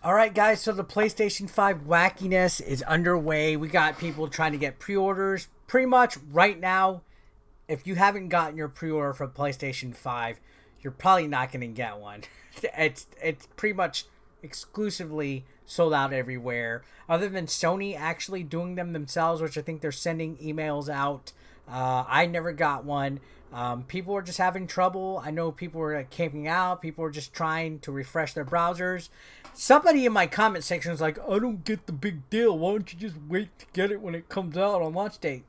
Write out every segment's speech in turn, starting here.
All right, guys, so the PlayStation 5 wackiness is underway. We got people trying to get pre-orders. Pretty much right now, if you haven't gotten your pre-order for PlayStation 5, you're probably not going to get one. It's pretty much exclusively sold out everywhere. Other than Sony actually doing them themselves, which I think they're sending emails out. I never got one. People were just having trouble. I know people were camping out. People were just trying to refresh their browsers. Somebody in my comment section was like, I don't get the big deal. Why don't you just wait to get it when it comes out on launch date?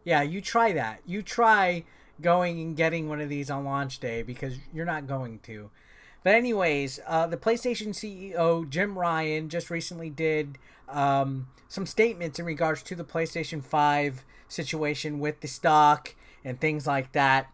Yeah, you try that. You try going and getting one of these on launch day because you're not going to. But anyways, the PlayStation CEO, Jim Ryan, just recently did some statements in regards to the PlayStation 5 situation with the stock and things like that.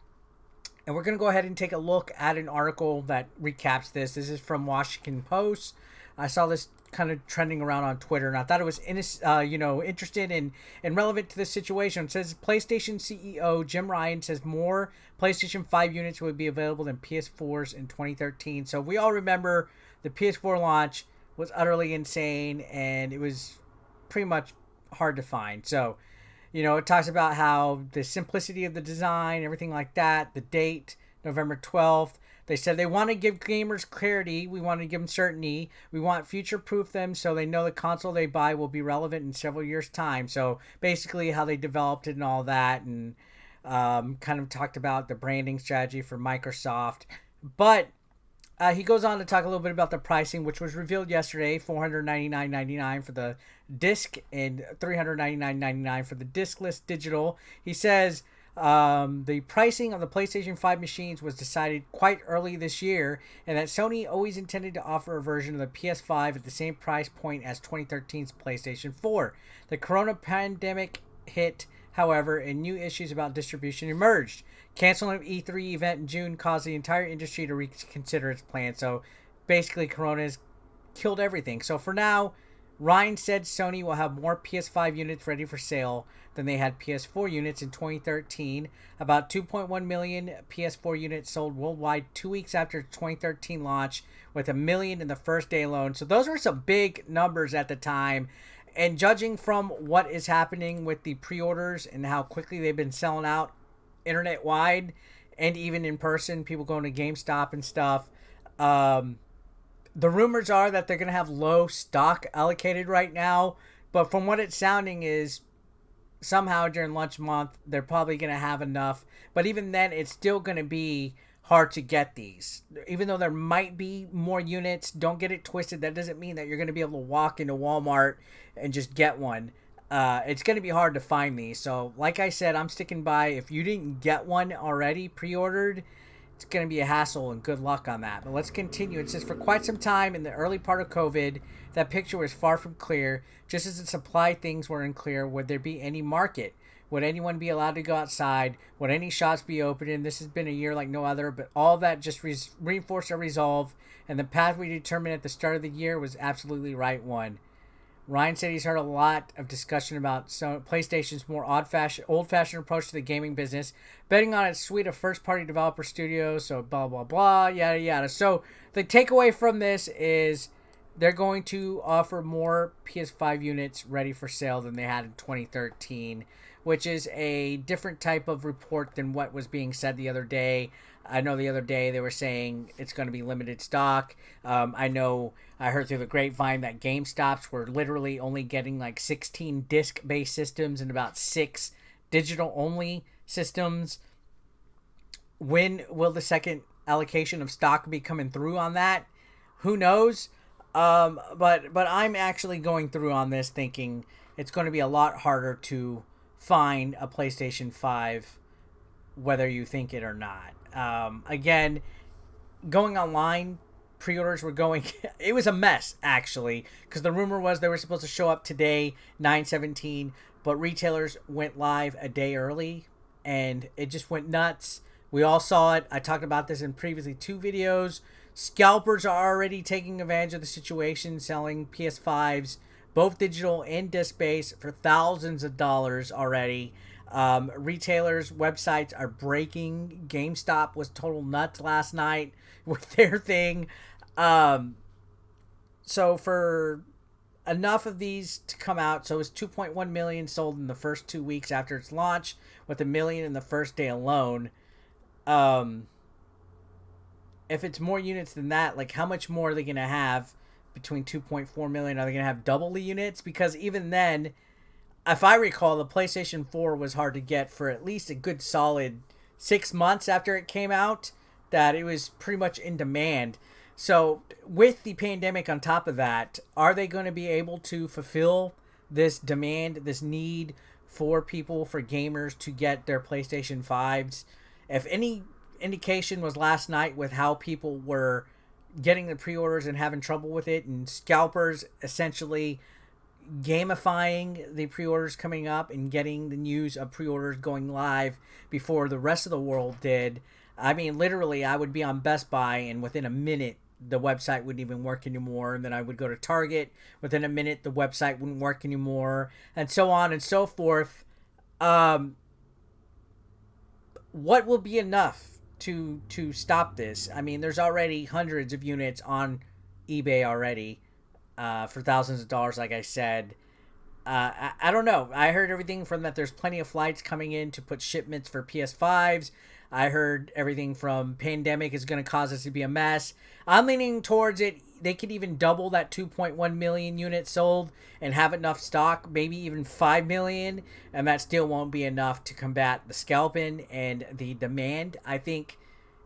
And we're going to go ahead and take a look at an article that recaps this. This is from Washington Post. I saw this kind of trending around on Twitter, and I thought it was interested and relevant to this situation. It says PlayStation CEO Jim Ryan says more PlayStation 5 units would be available than PS4s in 2013. So we all remember the PS4 launch was utterly insane, and it was pretty much hard to find. So, it talks about how the simplicity of the design, everything like that, the date, November 12th. They said they want to give gamers clarity. We want to give them certainty. We want future-proof them so they know the console they buy will be relevant in several years' time. So basically how they developed it and all that, and kind of talked about the branding strategy for Microsoft. But he goes on to talk a little bit about the pricing, which was revealed yesterday, $499.99 for the disc and $399.99 for the discless digital. He says the pricing of the PlayStation 5 machines was decided quite early this year, and that Sony always intended to offer a version of the PS5 at the same price point as 2013's PlayStation 4. The corona pandemic hit, however, and new issues about distribution emerged. Canceling an E3 event in June caused the entire industry to reconsider its plan. So basically, corona has killed everything. So for now, Ryan said Sony will have more PS5 units ready for sale than they had PS4 units in 2013. About 2.1 million PS4 units sold worldwide 2 weeks after 2013 launch, with 1 million in the first day alone. So those were some big numbers at the time. And judging from what is happening with the pre-orders and how quickly they've been selling out internet wide and even in person, people going to GameStop and stuff, the rumors are that they're going to have low stock allocated right now, but from what it's sounding is somehow during launch month they're probably going to have enough. But even then, it's still going to be hard to get these. Even though there might be more units, don't get it twisted. That doesn't mean that you're going to be able to walk into Walmart and just get one. It's going to be hard to find these. So like I said, I'm sticking by, if you didn't get one already pre-ordered, it's going to be a hassle, and good luck on that. But let's continue. It says, for quite some time in the early part of COVID, that picture was far from clear. Just as the supply things were unclear, would there be any market? Would anyone be allowed to go outside? Would any shops be open? And this has been a year like no other, but all that just reinforced our resolve, and the path we determined at the start of the year was absolutely right one. Ryan said he's heard a lot of discussion about PlayStation's more old-fashioned approach to the gaming business, betting on its suite of first-party developer studios, so blah, blah, blah, yada, yada. So the takeaway from this is they're going to offer more PS5 units ready for sale than they had in 2013, which is a different type of report than what was being said the other day. I know the other day they were saying it's going to be limited stock. I heard through the grapevine that GameStops were literally only getting like 16 disc-based systems and about 6 digital-only systems. When will the second allocation of stock be coming through on that? Who knows? But I'm actually going through on this thinking it's going to be a lot harder to find a PlayStation 5, whether you think it or not. Again, going online, pre-orders were going, it was a mess actually, because the rumor was they were supposed to show up today, 9/17, but retailers went live a day early, and it just went nuts. We all saw it. I talked about this in previously 2 videos. Scalpers are already taking advantage of the situation, selling PS5s, both digital and disc-based, for thousands of dollars already. Retailers' websites are breaking. GameStop was total nuts last night with their thing. So for enough of these to come out, so it's 2.1 million sold in the first 2 weeks after its launch, with 1 million in the first day alone. If it's more units than that, like how much more are they going to have between 2.4 million? Are they going to have double the units? Because even then, if I recall, the PlayStation 4 was hard to get for at least a good solid 6 months after it came out, that it was pretty much in demand. So with the pandemic on top of that, are they going to be able to fulfill this demand, this need for people, for gamers to get their PlayStation 5s? If any indication was last night with how people were getting the pre-orders and having trouble with it, and scalpers essentially gamifying the pre-orders coming up and getting the news of pre-orders going live before the rest of the world did. I mean, literally, I would be on Best Buy, and within a minute, the website wouldn't even work anymore. And then I would go to Target. Within a minute, the website wouldn't work anymore, and so on and so forth. What will be enough to stop this? I mean, there's already hundreds of units on eBay already for thousands of dollars, like I said. I don't know. I heard everything from that there's plenty of flights coming in to put shipments for PS5s. I heard everything from pandemic is going to cause us to be a mess. I'm leaning towards it. They could even double that 2.1 million units sold and have enough stock, maybe even 5 million, and that still won't be enough to combat the scalping and the demand. I think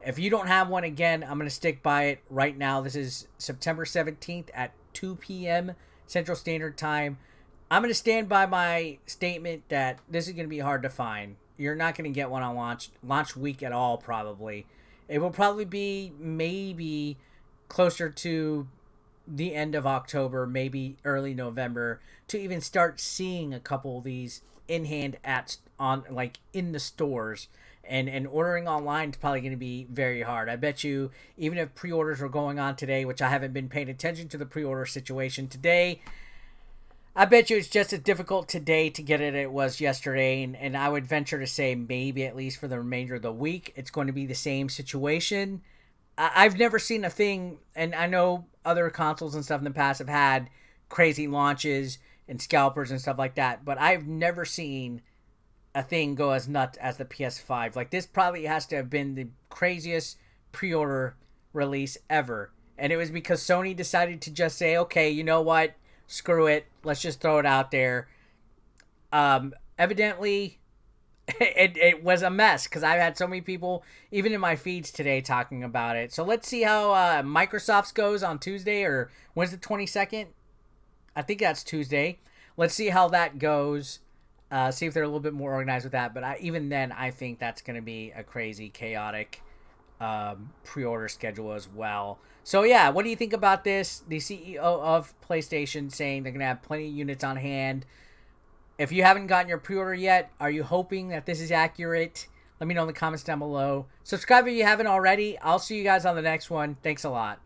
if you don't have one, again, I'm going to stick by it right now. This is September 17th at 2 p.m. Central Standard Time. I'm going to stand by my statement that this is going to be hard to find. You're not going to get one on launch week at all, probably. It will probably be maybe closer to the end of October, maybe early November, to even start seeing a couple of these in hand in the stores. And ordering online is probably going to be very hard. I bet you, even if pre-orders were going on today, which I haven't been paying attention to the pre-order situation today, I bet you it's just as difficult today to get it as it was yesterday, and I would venture to say maybe at least for the remainder of the week, it's going to be the same situation. I've never seen a thing, and I know other consoles and stuff in the past have had crazy launches and scalpers and stuff like that, but I've never seen a thing go as nuts as the PS5. Like, this probably has to have been the craziest pre-order release ever, and it was because Sony decided to just say, okay, you know what? Screw it. Let's just throw it out there. Evidently, it was a mess because I've had so many people, even in my feeds today, talking about it. So let's see how Microsoft's goes on Tuesday, or when's the 22nd? I think that's Tuesday. Let's see how that goes. See if they're a little bit more organized with that. But even then, I think that's going to be a crazy, chaotic pre-order schedule as well. So yeah, what do you think about this? The CEO of PlayStation saying they're going to have plenty of units on hand. If you haven't gotten your pre-order yet, are you hoping that this is accurate? Let me know in the comments down below. Subscribe if you haven't already. I'll see you guys on the next one. Thanks a lot.